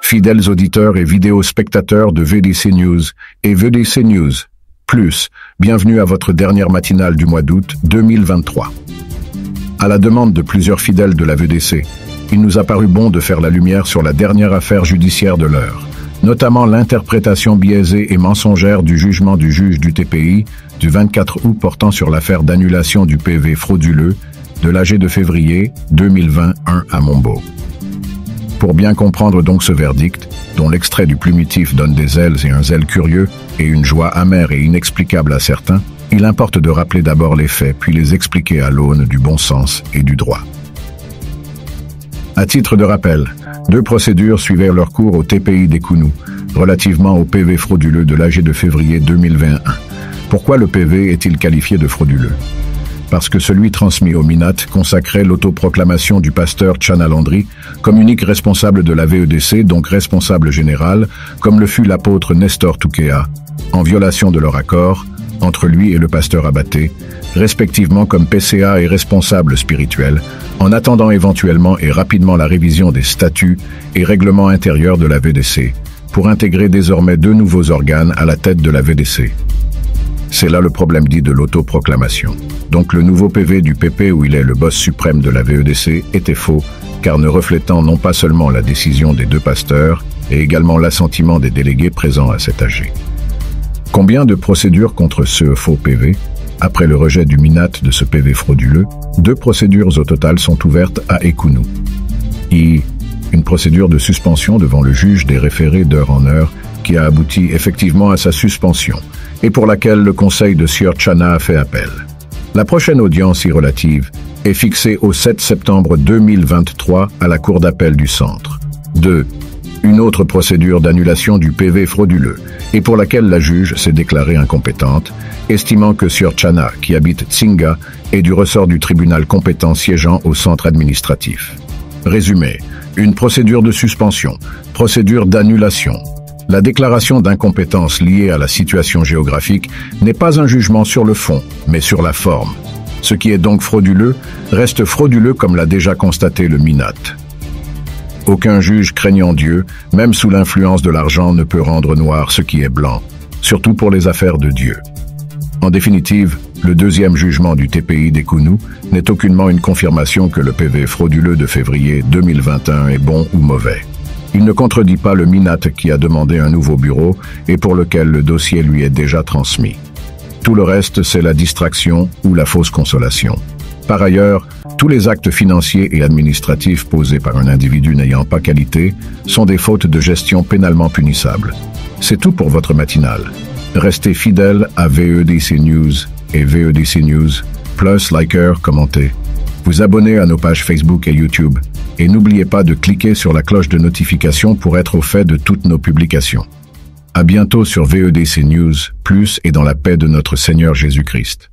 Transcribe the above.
Fidèles auditeurs et vidéospectateurs de VDC News et VDC News Plus, bienvenue à votre dernière matinale du mois d'août 2023. À la demande de plusieurs fidèles de la VDC, il nous a paru bon de faire la lumière sur la dernière affaire judiciaire de l'heure, notamment l'interprétation biaisée et mensongère du jugement du juge du TPI du 24 août portant sur l'affaire d'annulation du PV frauduleux de l'AG de février 2021 à Mombo. Pour bien comprendre donc ce verdict, dont l'extrait du plumitif donne des ailes et un zèle curieux et une joie amère et inexplicable à certains, il importe de rappeler d'abord les faits puis les expliquer à l'aune du bon sens et du droit. À titre de rappel, 2 procédures suivirent leur cours au TPI d'Ekounou, relativement au PV frauduleux de l'AG de février 2021. Pourquoi le PV est-il qualifié de frauduleux? Parce que celui transmis au MINAT consacrait l'autoproclamation du pasteur Tchana Landry comme unique responsable de la VEDC, donc responsable général, comme le fut l'apôtre Nestor Toukéa, en violation de leur accord entre lui et le pasteur Abaté, respectivement comme PCA et responsable spirituel, en attendant éventuellement et rapidement la révision des statuts et règlements intérieurs de la VDC, pour intégrer désormais 2 nouveaux organes à la tête de la VDC. C'est là le problème dit de l'autoproclamation. Donc le nouveau PV du PP où il est le boss suprême de la VEDC était faux, car ne reflétant non pas seulement la décision des 2 pasteurs, et également l'assentiment des délégués présents à cet AG. Combien de procédures contre ce faux PV? Après le rejet du MINAT de ce PV frauduleux, 2 procédures au total sont ouvertes à Ekounou. Une procédure de suspension devant le juge des référés d'heure en heure qui a abouti effectivement à sa suspension et pour laquelle le conseil de Sieur Tchana a fait appel. La prochaine audience y relative est fixée au 7 septembre 2023 à la Cour d'appel du Centre. 2. Une autre procédure d'annulation du PV frauduleux et pour laquelle la juge s'est déclarée incompétente, estimant que Sieur Tchana, qui habite Tsinga, est du ressort du tribunal compétent siégeant au centre administratif. Résumé, une procédure de suspension, procédure d'annulation. La déclaration d'incompétence liée à la situation géographique n'est pas un jugement sur le fond, mais sur la forme. Ce qui est donc frauduleux reste frauduleux comme l'a déjà constaté le MINAT. Aucun juge craignant Dieu, même sous l'influence de l'argent, ne peut rendre noir ce qui est blanc, surtout pour les affaires de Dieu. En définitive, le 2e jugement du TPI d'Ekounou n'est aucunement une confirmation que le PV frauduleux de février 2021 est bon ou mauvais. Il ne contredit pas le MINAT qui a demandé un nouveau bureau et pour lequel le dossier lui est déjà transmis. Tout le reste, c'est la distraction ou la fausse consolation. Par ailleurs, tous les actes financiers et administratifs posés par un individu n'ayant pas qualité sont des fautes de gestion pénalement punissables. C'est tout pour votre matinale. Restez fidèles à VEDC News et VEDC News, plus liker, commentez. Vous abonnez à nos pages Facebook et YouTube. Et n'oubliez pas de cliquer sur la cloche de notification pour être au fait de toutes nos publications. À bientôt sur VEDC News, plus et dans la paix de notre Seigneur Jésus-Christ.